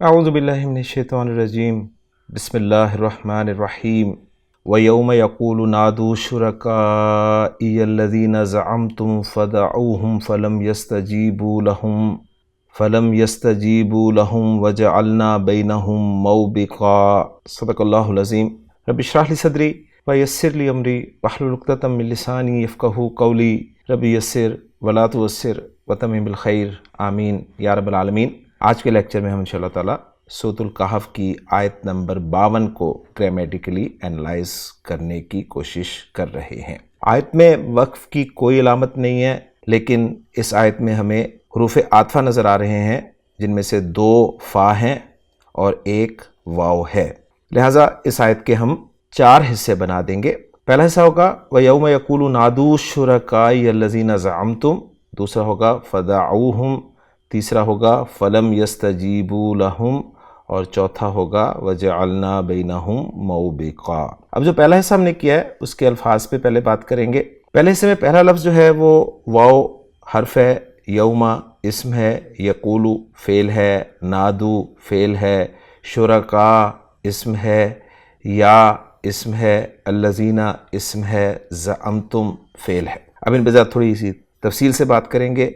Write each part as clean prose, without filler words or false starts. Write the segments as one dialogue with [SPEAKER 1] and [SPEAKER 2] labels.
[SPEAKER 1] اعوذ باللہ من الشیطان الرجیم بسم اللہ الرحمن الرحیم وَيَوْمَ يَقُولُ نَادُوا شُرَكَائِيَ الَّذِينَ زَعَمْتُمْ فَدَعُوهُمْ فَلَمْ يَسْتَجِيبُوا لَهُمْ وَجَعَلْنَا بَيْنَهُمْ مَوْبِقًا صدق اللہ العظیم رب اشرح لی صدری ویسر لی امری واحلل عقدۃ من لسانی یفقہوا قولی رب یسر ولا تعسر وتمم بالخیر آمین یا رب العالمین۔ آج کے لیکچر میں ہم انشاءاللہ تعالیٰ سورۃ الکہف کی آیت نمبر 52 کو گرامیٹیکلی انالائز کرنے کی کوشش کر رہے ہیں۔ آیت میں وقف کی کوئی علامت نہیں ہے، لیکن اس آیت میں ہمیں حروف عاطفہ نظر آ رہے ہیں، جن میں سے 2 فا ہیں اور 1 واو ہے، لہٰذا اس آیت کے ہم 4 حصے بنا دیں گے۔ پہلا حصہ ہوگا وَيَوْمَ يَقُولُ نَادُوا شُرَكَائِيَ الَّذِينَ زَعَمْتُمْ، دوسرا ہوگا فَدَعُوهُمْ، تیسرا ہوگا فَلَمْ يَسْتَجِيبُوا لَهُمْ، اور چوتھا ہوگا وَجَعَلْنَا بَيْنَهُمْ مَوْبِقًا۔ اب جو پہلا حصہ ہم نے کیا ہے اس کے الفاظ پہ پہلے بات کریں گے۔ پہلے حصے میں پہلا لفظ جو ہے وہ واو حرف ہے، یوما اسم ہے، یقولو فعل ہے، نادو فعل ہے، شرکا اسم ہے، یا اسم ہے، الذین اسم ہے، زعمتم فعل ہے۔ اب ان بذات تھوڑی سی تفصیل سے بات کریں گے۔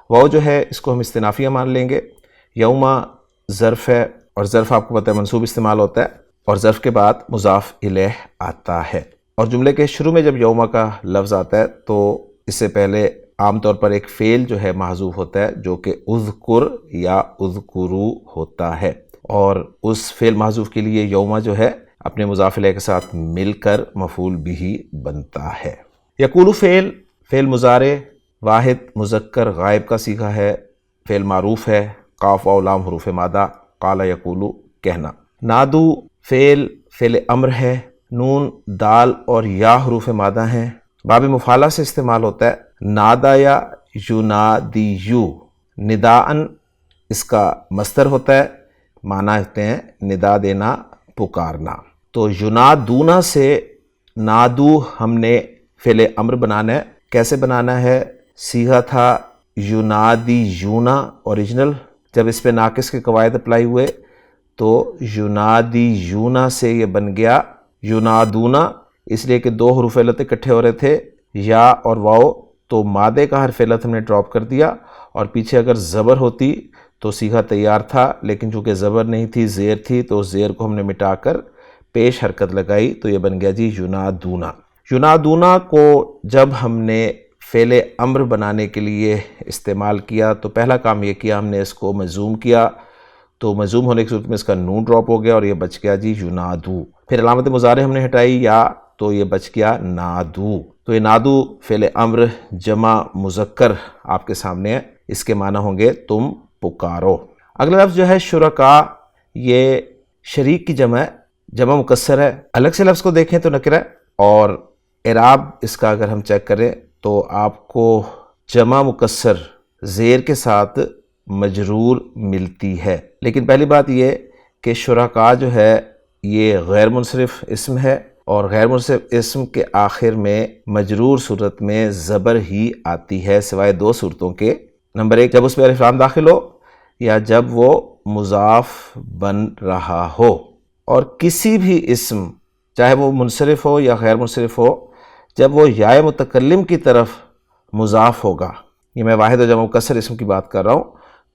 [SPEAKER 1] واو جو ہے اس کو ہم استنافیہ مان لیں گے۔ یوما ظرف ہے، اور ظرف آپ کو پتہ ہے منصوب استعمال ہوتا ہے، اور ظرف کے بعد مضاف الیہ آتا ہے، اور جملے کے شروع میں جب یوما کا لفظ آتا ہے تو اس سے پہلے عام طور پر ایک فعل جو ہے محذوف ہوتا ہے، جو کہ اذکر یا اذکرو ہوتا ہے، اور اس فعل محذوف کے لیے یوما جو ہے اپنے مضاف الیہ کے ساتھ مل کر مفعول بہ بنتا ہے۔ یقولو فعل مضارع واحد مذکر غائب کا صیغہ ہے، فعل معروف ہے، قاف واو لام حروف مادہ، قال یقولو کہنا۔ نادو فعل امر ہے، نون دال اور یا حروف مادہ ہیں، باب مفعلہ سے استعمال ہوتا ہے۔ نادا یا ینادیو، نداءن اس کا مصدر ہوتا ہے، معنی ہوتے ہیں ندا دینا، پکارنا۔ تو ینادونا سے نادو ہم نے فعل امر بنانا ہے۔ کیسے بنانا ہے؟ صیغہ تھا ینادیونا اوریجنل، جب اس پہ ناقص کے قواعد اپلائی ہوئے تو ینادیونا سے یہ بن گیا ینادونا، اس لیے کہ 2 حروف علت اکٹھے ہو رہے تھے، یا اور واو، تو مادے کا حرف علت ہم نے ڈراپ کر دیا، اور پیچھے اگر زبر ہوتی تو صیغہ تیار تھا، لیکن چونکہ زبر نہیں تھی، زیر تھی، تو زیر کو ہم نے مٹا کر پیش حرکت لگائی، تو یہ بن گیا جی ینادونا۔ ینادونا کو جب ہم نے فعل امر بنانے کے لیے استعمال کیا تو پہلا کام یہ کیا، ہم نے اس کو مجزوم کیا، تو مجزوم ہونے کی صورت میں اس کا نون ڈراپ ہو گیا اور یہ بچ گیا جی ینادو۔ پھر علامت مضارع ہم نے ہٹائی یا، تو یہ بچ گیا نادو۔ تو یہ نادو فعل امر جمع مذکر آپ کے سامنے ہے، اس کے معنی ہوں گے تم پکارو۔ اگلا لفظ جو ہے شرکا، یہ شریک کی جمع ہے، جمع مکسر ہے، الگ سے لفظ کو دیکھیں تو نکرہ ہے، اور اعراب اس کا اگر ہم چیک کریں تو آپ کو جمع مکسر زیر کے ساتھ مجرور ملتی ہے، لیکن پہلی بات یہ کہ شرکا جو ہے یہ غیر منصرف اسم ہے، اور غیر منصرف اسم کے آخر میں مجرور صورت میں زبر ہی آتی ہے، سوائے 2 صورتوں کے۔ نمبر 1 جب اس میں الف لام داخل ہو، یا جب وہ مضاف بن رہا ہو، اور کسی بھی اسم چاہے وہ منصرف ہو یا غیر منصرف ہو، جب وہ یا متکلم کی طرف مضاف ہوگا، یہ میں واحد و جمع مکسر اسم کی بات کر رہا ہوں،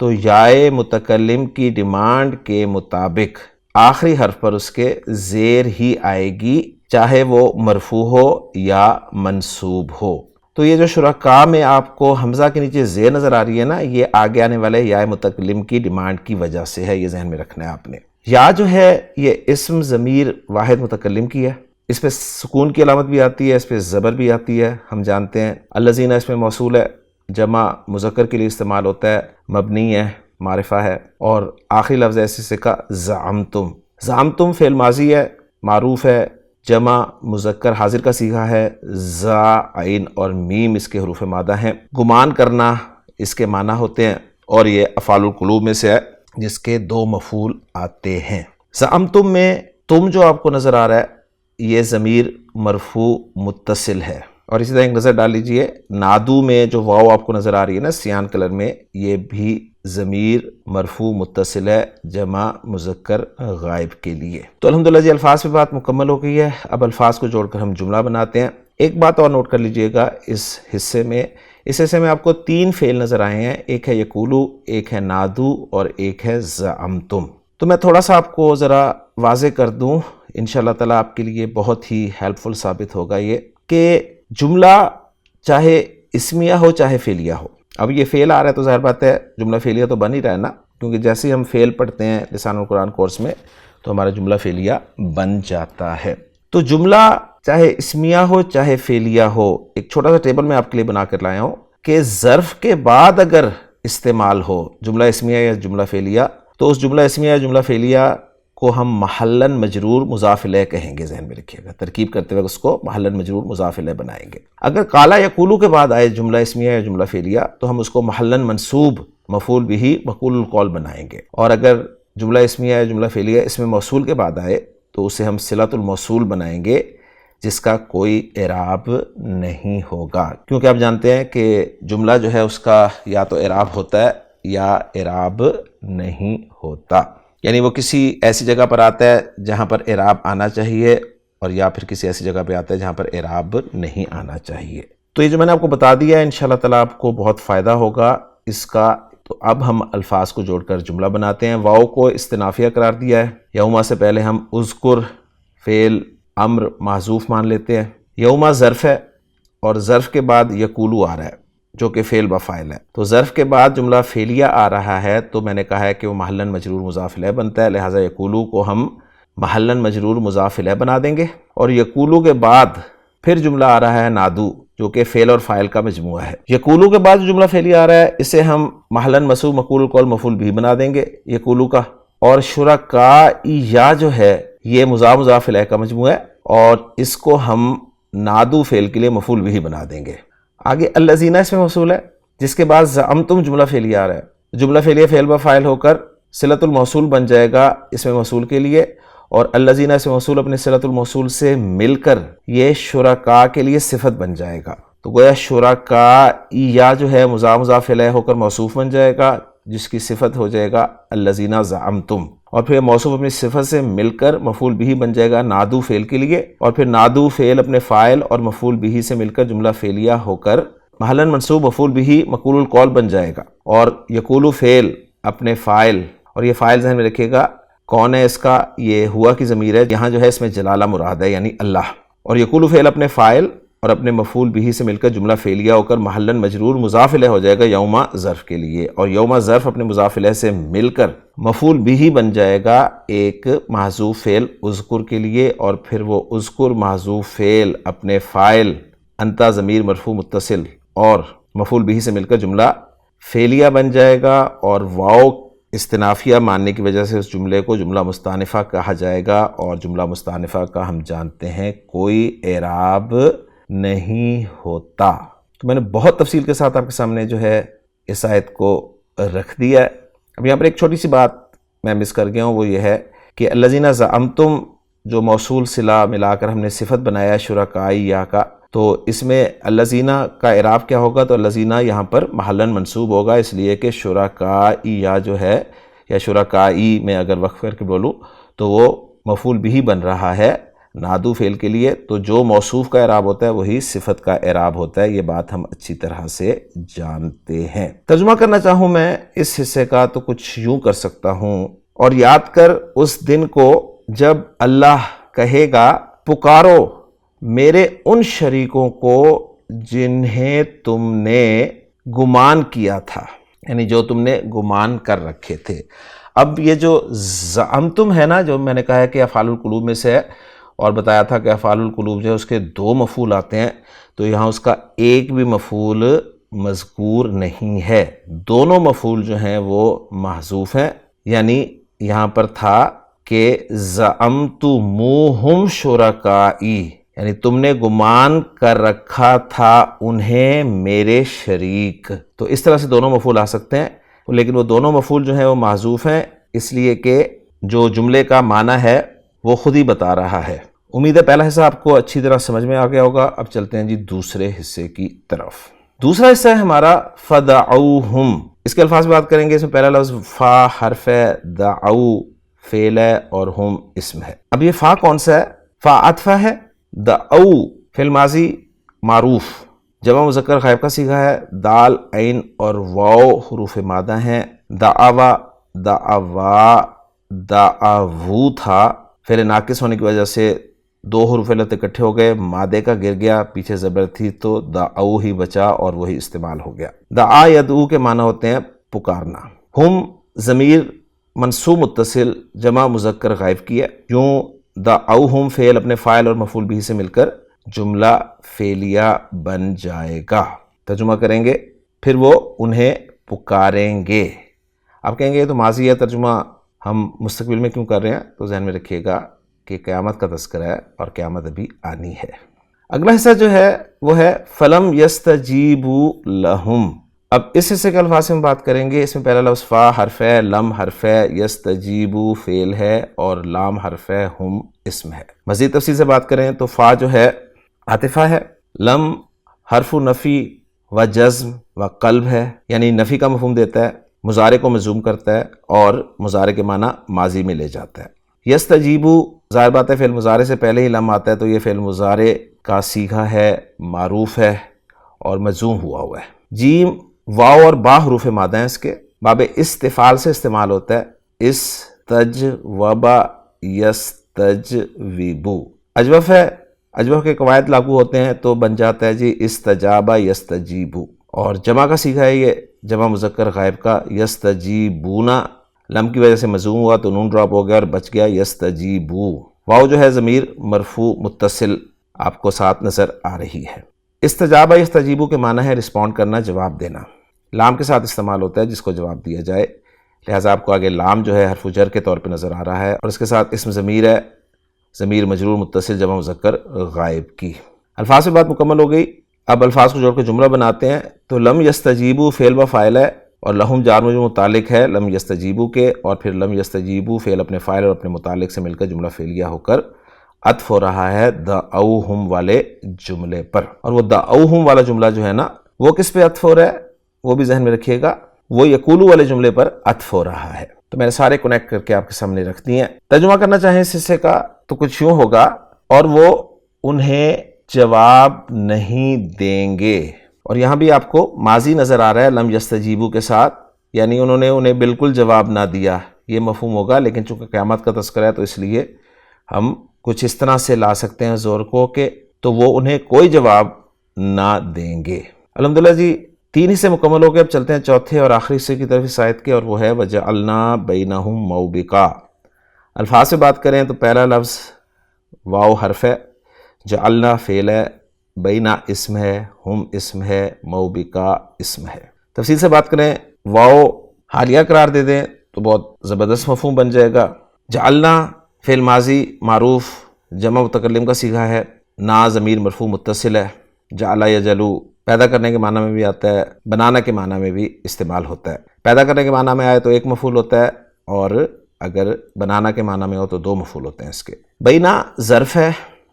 [SPEAKER 1] تو یا متکلم کی ڈیمانڈ کے مطابق آخری حرف پر اس کے زیر ہی آئے گی، چاہے وہ مرفوع ہو یا منصوب ہو۔ تو یہ جو شرکا میں آپ کو حمزہ کے نیچے زیر نظر آ رہی ہے نا، یہ آگے آنے والے یا متکلم کی ڈیمانڈ کی وجہ سے ہے، یہ ذہن میں رکھنا ہے آپ نے۔ یا جو ہے یہ اسم ضمیر واحد متکلم کی ہے، اس پہ سکون کی علامت بھی آتی ہے، اس پہ زبر بھی آتی ہے، ہم جانتے ہیں۔ الذین اس میں موصول ہے، جمع مذکر کے لیے استعمال ہوتا ہے، مبنی ہے، معرفہ ہے، اور آخری لفظ ایسے سے کا زعمتم۔ زعمتم فعل ماضی ہے، معروف ہے، جمع مذکر حاضر کا صیغہ ہے، زا عین اور میم اس کے حروف مادہ ہیں، گمان کرنا اس کے معنی ہوتے ہیں، اور یہ افعال القلوب میں سے ہے جس کے 2 مفعول آتے ہیں۔ زعمتم میں تم جو آپ کو نظر آ رہا ہے یہ ضمیر مرفوع متصل ہے، اور اسی طرح ایک نظر ڈال لیجئے نادو میں جو واو آپ کو نظر آ رہی ہے نا سیان کلر میں، یہ بھی ضمیر مرفوع متصل ہے جمع مذکر غائب کے لیے۔ تو الحمدللہ جی الفاظ پہ بات مکمل ہو گئی ہے، اب الفاظ کو جوڑ کر ہم جملہ بناتے ہیں۔ ایک بات اور نوٹ کر لیجئے گا، اس حصے میں آپ کو 3 فعل نظر آئے ہیں، ایک ہے یقولو، ایک ہے نادو اور ایک ہے زعمتم۔ تو میں تھوڑا سا آپ کو ذرا واضح کر دوں، انشاءاللہ تعالیٰ آپ کے لیے بہت ہی ہیلپ فل ثابت ہوگا یہ، کہ جملہ چاہے اسمیہ ہو چاہے فعلیہ ہو۔ اب یہ فعل آ رہا ہے تو ظاہر بات ہے جملہ فعلیہ تو بن ہی رہا ہے نا، کیونکہ جیسے ہی ہم فعل پڑھتے ہیں لسان القرآن کورس میں تو ہمارا جملہ فعلیہ بن جاتا ہے۔ تو جملہ چاہے اسمیہ ہو چاہے فعلیہ ہو، ایک چھوٹا سا ٹیبل میں آپ کے لیے بنا کر لایا ہوں کہ ظرف کے بعد اگر استعمال ہو جملہ اسمیہ یا جملہ فعلیہ، تو اس جملہ اسمیہ یا جملہ فعلیہ کو ہم محلاً مجرور مضاف الیہ کہیں گے، ذہن میں رکھیے گا، ترکیب کرتے ہوئے اس کو محلاً مجرور مضاف الیہ بنائیں گے۔ اگر قال یقولو کے بعد آئے جملہ اسمیہ یا جملہ فعلیہ تو ہم اس کو محلاً منصوب مفعول بہ مقول القول بنائیں گے، اور اگر جملہ اسمیہ یا جملہ فعلیہ اسم موصول کے بعد آئے تو اسے ہم صلۃ الموصول بنائیں گے، جس کا کوئی اعراب نہیں ہوگا، کیونکہ آپ جانتے ہیں کہ جملہ جو ہے اس کا یا تو اعراب ہوتا ہے یا اعراب نہیں ہوتا، یعنی وہ کسی ایسی جگہ پر آتا ہے جہاں پر اعراب آنا چاہیے، اور یا پھر کسی ایسی جگہ پہ آتا ہے جہاں پر اعراب نہیں آنا چاہیے۔ تو یہ جو میں نے آپ کو بتا دیا ہے انشاءاللہ تعالیٰ آپ کو بہت فائدہ ہوگا اس کا۔ تو اب ہم الفاظ کو جوڑ کر جملہ بناتے ہیں۔ واؤ کو استنافیہ قرار دیا ہے، یوما سے پہلے ہم اذکر فعل امر محذوف مان لیتے ہیں۔ یوما ظرف ہے اور ظرف کے بعد یقولو آ رہا ہے جو کہ فعل بفاعل ہے، تو ظرف کے بعد جملہ فعلیہ آ رہا ہے تو میں نے کہا ہے کہ وہ محلاً مجرور مضاف الیہ بنتا ہے، لہٰذا یقولو کو ہم محلاً مجرور مضاف الیہ بنا دیں گے۔ اور یقولو کے بعد پھر جملہ آ رہا ہے نادو جو کہ فعل اور فاعل کا مجموعہ ہے۔ یقولو کے بعد جو جملہ فعلیہ آ رہا ہے اسے ہم محلاً منصوب مقول القول مفعول بھی بنا دیں گے یقولو کا۔ اور شرکاء جو ہے یہ مضاف الیہ کا مجموعہ ہے اور اس کو ہم نادو فعل کے لیے مفعول بھی بنا دیں گے۔ آگے الذین اس میں موصول ہے جس کے بعد زعمتم جملہ فعلیہ آ رہا ہے، جملہ فعلیہ فعل بفاعل ہو کر صلۃ الموصول بن جائے گا اس میں موصول کے لیے، اور الذین اس میں موصول اپنے صلۃ الموصول سے مل کر یہ شرکاء کے لیے صفت بن جائے گا، تو گویا شرکاء جو ہے مضاف الیہ ہو کر موصوف بن جائے گا جس کی صفت ہو جائے گا الذین زعمتم، اور پھر موصوف اپنی صفت سے مل کر مفعول بھی بن جائے گا نادو فعل کے لیے، اور پھر نادو فعل اپنے فاعل اور مفعول بھی سے مل کر جملہ فعلیہ ہو کر محلاً منصوب مفعول بھی مقول القول بن جائے گا، اور یقولو فعل اپنے فاعل، اور یہ فاعل ذہن میں رکھیے گا کون ہے اس کا، یہ ہوا کی ضمیر ہے، یہاں جو ہے اس میں جلالہ مراد ہے یعنی اللہ، اور یقولو فعل اپنے فاعل اور اپنے مفعول بھی سے مل کر جملہ فعلیہ ہو کر محلاً مجرور مضاف الیہ ہو جائے گا یوما ظرف کے لیے، اور یوما ظرف اپنے مضاف الیہ سے مل کر مفعول بھی بن جائے گا ایک محذوف فعل اذکر کے لیے، اور پھر وہ اذکر محذوف فعل اپنے فاعل انتا ضمیر مرفوع متصل اور مفعول بھی سے مل کر جملہ فعلیہ بن جائے گا، اور واو استنافیہ ماننے کی وجہ سے اس جملے کو جملہ مستانفہ کہا جائے گا، اور جملہ مستانفہ کا ہم جانتے ہیں کوئی اعراب نہیں ہوتا۔ تو میں نے بہت تفصیل کے ساتھ آپ کے سامنے جو ہے اس آیت کو رکھ دیا ہے۔ اب یہاں پر ایک چھوٹی سی بات میں مس کر گیا ہوں، وہ یہ ہے کہ الذین زعمتم جو موصول صلہ ملا کر ہم نے صفت بنایا شرکاء کا، تو اس میں الذین کا اعراب کیا ہوگا، تو الذین یہاں پر محلاً منصوب ہوگا، اس لیے کہ شرکاء جو ہے یا شرکائی میں اگر وقف کر کے بولوں تو وہ مفعول بھی بن رہا ہے نادو فعل کے لیے، تو جو موصوف کا اعراب ہوتا ہے وہی صفت کا اعراب ہوتا ہے، یہ بات ہم اچھی طرح سے جانتے ہیں۔ ترجمہ کرنا چاہوں میں اس حصے کا تو کچھ یوں کر سکتا ہوں، اور یاد کر اس دن کو جب اللہ کہے گا پکارو میرے ان شریکوں کو جنہیں تم نے گمان کیا تھا، یعنی جو تم نے گمان کر رکھے تھے۔ اب یہ جو زعمتم ہے نا، جو میں نے کہا ہے کہ افعال القلوب میں سے ہے، اور بتایا تھا کہ افعال القلوب جو ہے اس کے 2 مفعول آتے ہیں، تو یہاں اس کا ایک بھی مفعول مذکور نہیں ہے، دونوں مفعول جو ہیں وہ محذوف ہیں، یعنی یہاں پر تھا کہ زعمتموہم شرکائی، یعنی تم نے گمان کر رکھا تھا انہیں میرے شریک، تو اس طرح سے دونوں مفعول آ سکتے ہیں، لیکن وہ دونوں مفعول جو ہیں وہ محذوف ہیں، اس لیے کہ جو جملے کا معنی ہے وہ خود ہی بتا رہا ہے۔ امید ہے پہلا حصہ آپ کو اچھی طرح سمجھ میں آ گیا ہوگا، اب چلتے ہیں جی دوسرے حصے کی طرف۔ دوسرا حصہ ہے ہمارا فدعوہم، اس کے الفاظ بات کریں گے. اس میں پہلا لفظ فا حرف ہے، دعو فعل ہے اور ہم اسم ہے. اب یہ فا کون سا ہے؟ فا عطفہ ہے، دعو فعل ماضی معروف، جمع مذکر غائب کا صیغہ ہے، دال عین اور واو حروف مادہ ہیں. دعوا دعوا دعوو تھا، فعل ناقص ہونے کی وجہ سے دو حروف علت اکٹھے ہو گئے، مادے کا گر گیا، پیچھے زبر تھی تو دعو ہی بچا اور وہی استعمال ہو گیا. دعا یدعو کے معنی ہوتے ہیں پکارنا. ہم ضمیر منصوب متصل جمع مذکر غائب کی ہے، یوں دعوہم فعل اپنے فاعل اور مفعول بھی سے مل کر جملہ فعلیہ بن جائے گا. ترجمہ کریں گے، پھر وہ انہیں پکاریں گے. آپ کہیں گے یہ تو ماضی ہے، ترجمہ ہم مستقبل میں کیوں کر رہے ہیں؟ تو ذہن میں رکھیے گا کہ قیامت کا تذکرہ ہے اور قیامت ابھی آنی ہے. اگلا حصہ جو ہے وہ ہے فلم یستجیبوا لہم. اب اس حصے کے الفاظ سے ہم بات کریں گے. اس میں پہلا لفظ فا حرف ہے، لم حرف ہے، یستجیبوا فعل ہے اور لام حرف ہے، ہم اسم ہے. مزید تفصیل سے بات کریں تو فا جو ہے عاطفہ ہے، لم حرف نفی و جزم و قلب ہے، یعنی نفی کا مفہوم دیتا ہے، مضارع کو مجزوم کرتا ہے اور مضارع کے معنی ماضی میں لے جاتا ہے. یستجیبوا ظاہر بات ہے فعل مضارع سے پہلے ہی لم آتا ہے تو یہ فعل مضارع کا صیغہ ہے، معروف ہے اور مجزوم ہوا ہوا ہے. جیم واو اور با حروف مادہ ہیں، اس کے باب استفعال سے استعمال ہوتا ہے. استجوب یستجوب. اجوف ہے، اجوف کے قواعد لاگو ہوتے ہیں تو بن جاتا ہے جی استجاب یستجیب. اور جمع کا صیغہ ہے یہ جمع مذکر غائب کا، یستجیبونا لم کی وجہ سے مضموم ہوا تو نون ڈراپ ہو گیا اور بچ گیا یستجیبو. واو جو ہے ضمیر مرفوع متصل آپ کو ساتھ نظر آ رہی ہے. استجابہ یستجیبو کے معنی ہے رسپونڈ کرنا، جواب دینا. لام کے ساتھ استعمال ہوتا ہے جس کو جواب دیا جائے، لہٰذا آپ کو آگے لام جو ہے حرف جر کے طور پہ نظر آ رہا ہے اور اس کے ساتھ اسم ضمیر ہے، ضمیر مجرور متصل جمع مذکر غائب کی. الفاظ سے بات مکمل ہو گئی. اب الفاظ کو جوڑ کے جملہ بناتے ہیں. تو لم یستجیبو فعل و فاعل ہے اور لہم جار مجرور متعلق ہے لم یستجیبو کے، اور پھر لم یستجیبو فعل اپنے فاعل اور اپنے متعلق سے مل کر جملہ فعلیہ ہو کر عطف ہو رہا ہے دعوہم والے جملے پر. اور وہ دعوہم والا جملہ جو ہے نا وہ کس پہ عطف ہو رہا ہے وہ بھی ذہن میں رکھیے گا، وہ یقولو والے جملے پر عطف ہو رہا ہے. تو میں نے سارے کنیکٹ کر کے آپ کے سامنے رکھ دی ہیں. ترجمہ کرنا چاہیں اس حصے کا تو کچھ یوں ہوگا، اور وہ انہیں جواب نہیں دیں گے. اور یہاں بھی آپ کو ماضی نظر آ رہا ہے لم یستجیبو کے ساتھ، یعنی انہوں نے انہیں بالکل جواب نہ دیا، یہ مفہوم ہوگا. لیکن چونکہ قیامت کا تذکرہ ہے تو اس لیے ہم کچھ اس طرح سے لا سکتے ہیں زور کو کہ تو وہ انہیں کوئی جواب نہ دیں گے. الحمدللہ جی 3 حصے مکمل ہو گئے. اب چلتے ہیں چوتھے اور آخری حصے کی طرف اس آیت کے، اور وہ ہے وَجَعَلْنَا بَيْنَهُمْ مَوْبِقًا. الفاظ سے بات کریں تو پہلا لفظ واو حرف ہے، جعلنا فعل ہے، بینہ اسم ہے، ہم اسم ہے، موبقہ اسم ہے. تفصیل سے بات کریں واو حالیہ قرار دے دیں تو بہت زبردست مفہوم بن جائے گا. جعلنا فعل ماضی معروف جمع متکلم کا صیغہ ہے، نا ضمیر مرفوع متصل ہے. جعل یجلو پیدا کرنے کے معنی میں بھی آتا ہے، بنانا کے معنی میں بھی استعمال ہوتا ہے. پیدا کرنے کے معنی میں آئے تو ایک مفعول ہوتا ہے اور اگر بنانا کے معنی میں ہو تو 2 مفعول ہوتے ہیں اس کے. بینہ ظرف ہے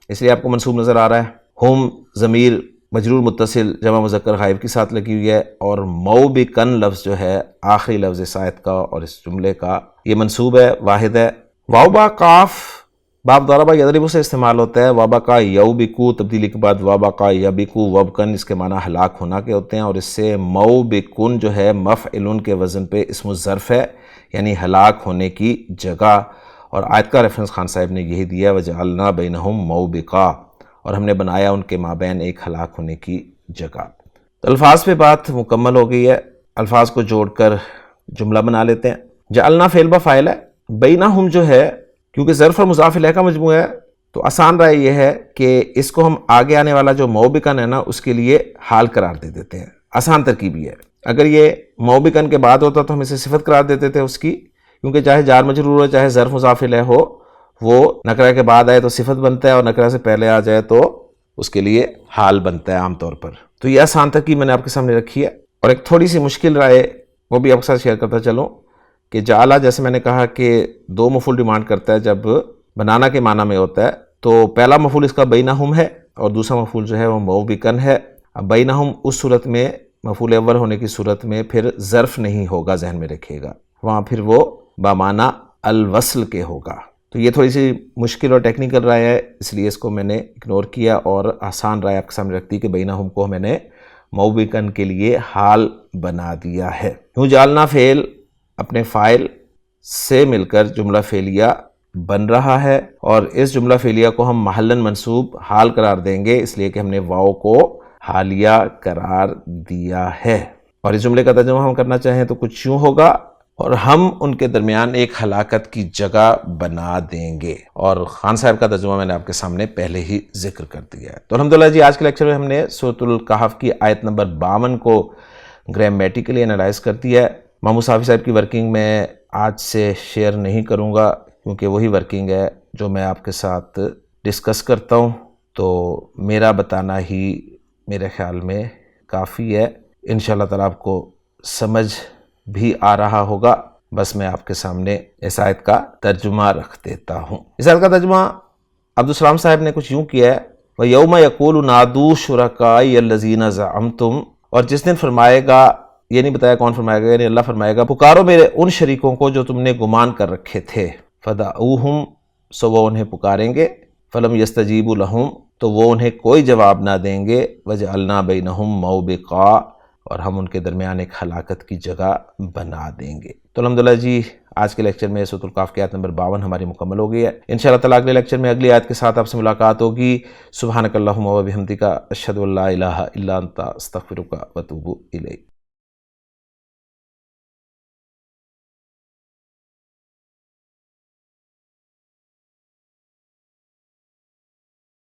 [SPEAKER 1] اس لیے آپ کو منصوب نظر آ رہا ہے. ہم ضمیر مجرور متصل جمع مذکر غائب کے ساتھ لگی ہوئی ہے، اور موبقن لفظ جو ہے آخری لفظ اس آیت کا اور اس جملے کا یہ منصوب ہے، واحد ہے. واو با کاف باب ضربہ یضرب سے استعمال ہوتا ہے. وابا کا یوبکو تبدیلی کے بعد وابا کا یبکو وبکن، اس کے معنی ہلاک ہونا کے ہوتے ہیں، اور اس سے موبکن جو ہے مفعلن کے وزن پہ اسم الظرف ہے، یعنی ہلاک ہونے کی جگہ. اور آیت کا ریفرنس خان صاحب نے یہی دیا وجعلنا بینہم موبقا، اور ہم نے بنایا ان کے مابین ایک ہلاک ہونے کی جگہ. تو الفاظ پہ بات مکمل ہو گئی ہے. الفاظ کو جوڑ کر جملہ بنا لیتے ہیں. جعلنا فعل با فاعل ہے، بینہم جو ہے کیونکہ ظرف اور مضاف الیہ کا مجموعہ ہے تو آسان رائے یہ ہے کہ اس کو ہم آگے آنے والا جو موبقن ہے نا اس کے لیے حال قرار دے دیتے ہیں. آسان ترکیب یہ ہے. اگر یہ موبقن کے بعد ہوتا تو ہم اسے صفت قرار دیتے تھے اس کی، کیونکہ چاہے جار مجرور ہو چاہے ظرف مضاف الیہ ہو، وہ نکرہ کے بعد آئے تو صفت بنتا ہے اور نکرہ سے پہلے آ جائے تو اس کے لیے حال بنتا ہے عام طور پر. تو یہ آسان ترکیب میں نے آپ کے سامنے رکھی ہے. اور ایک تھوڑی سی مشکل رائے وہ بھی آپ کے ساتھ شیئر کرتا چلوں کہ جعلہ جیسے میں نے کہا کہ 2 مفعول ڈیمانڈ کرتا ہے جب بنانا کے معنی میں ہوتا ہے. تو پہلا مفعول اس کا بینہم ہے اور دوسرا مفعول جو ہے وہ موبقن ہے. اب بینہم اس صورت میں مفعول اول ہونے کی صورت میں پھر ظرف نہیں ہوگا، ذہن میں رکھیے گا، وہاں پھر وہ بمعنی الوصل کے ہوگا۔ تو یہ تھوڑی سی مشکل اور ٹیکنیکل رائے ہے، اس لیے اس کو میں نے اگنور کیا اور آسان رائے آپ کے سامنے رکھتی کہ بینہم کو میں نے موبقن کے لیے حال بنا دیا ہے۔ یوں جعلنا فعل اپنے فاعل سے مل کر جملہ فعلیہ بن رہا ہے، اور اس جملہ فعلیہ کو ہم محلاً منصوب حال قرار دیں گے، اس لیے کہ ہم نے واو کو حالیہ قرار دیا ہے۔ اور اس جملے کا ترجمہ ہم کرنا چاہیں تو کچھ یوں ہوگا، اور ہم ان کے درمیان ایک ہلاکت کی جگہ بنا دیں گے، اور خان صاحب کا ترجمہ میں نے آپ کے سامنے پہلے ہی ذکر کر دیا ہے۔ تو الحمدللہ جی، آج کے لیکچر میں ہم نے سورۃ الکہف کی آیت نمبر 52 کو گرامیٹیکلی انالائز کر دیا ہے۔ مامو صافی صاحب کی ورکنگ میں آج سے شیئر نہیں کروں گا، کیونکہ وہی ورکنگ ہے جو میں آپ کے ساتھ ڈسکس کرتا ہوں، تو میرا بتانا ہی میرے خیال میں کافی ہے۔ انشاءاللہ تعالیٰ آپ کو سمجھ بھی آ رہا ہوگا، بس میں آپ کے سامنے اس آیت کا ترجمہ رکھ دیتا ہوں۔ اس آیت کا ترجمہ عبدالسلام صاحب نے کچھ یوں کیا ہے، وَيَوْمَ يَقُولُ نَادُوا شُرَكَائِيَ الَّذِينَ زَعَمْتُمْ، اور جس دن فرمائے گا، یہ نہیں بتایا کون فرمائے گا، یعنی اللہ فرمائے گا، پکارو میرے ان شریکوں کو جو تم نے گمان کر رکھے تھے، فَدَعُوهُمْ، سو وہ انہیں پکاریں گے، فَلَمْ يَسْتَجِيبُوا لَهُمْ، تو وہ انہیں کوئی جواب نہ دیں گے، وَجَعَلْنَا بَيْنَهُمْ مَوْبِقًا، اور ہم ان کے درمیان ایک ہلاکت کی جگہ بنا دیں گے۔ تو الحمدللہ جی، آج کے لیکچر میں سورۃ الکہف کی آیت نمبر 52 ہماری مکمل ہو گئی ہے۔ انشاءاللہ تعالیٰ اگلے لیکچر میں اگلی آیت کے ساتھ آپ سے ملاقات ہوگی۔ سبحانک اللہم و بحمدک، اشہد ان لا الہ الا انت، استغفرک و اتوب الیک۔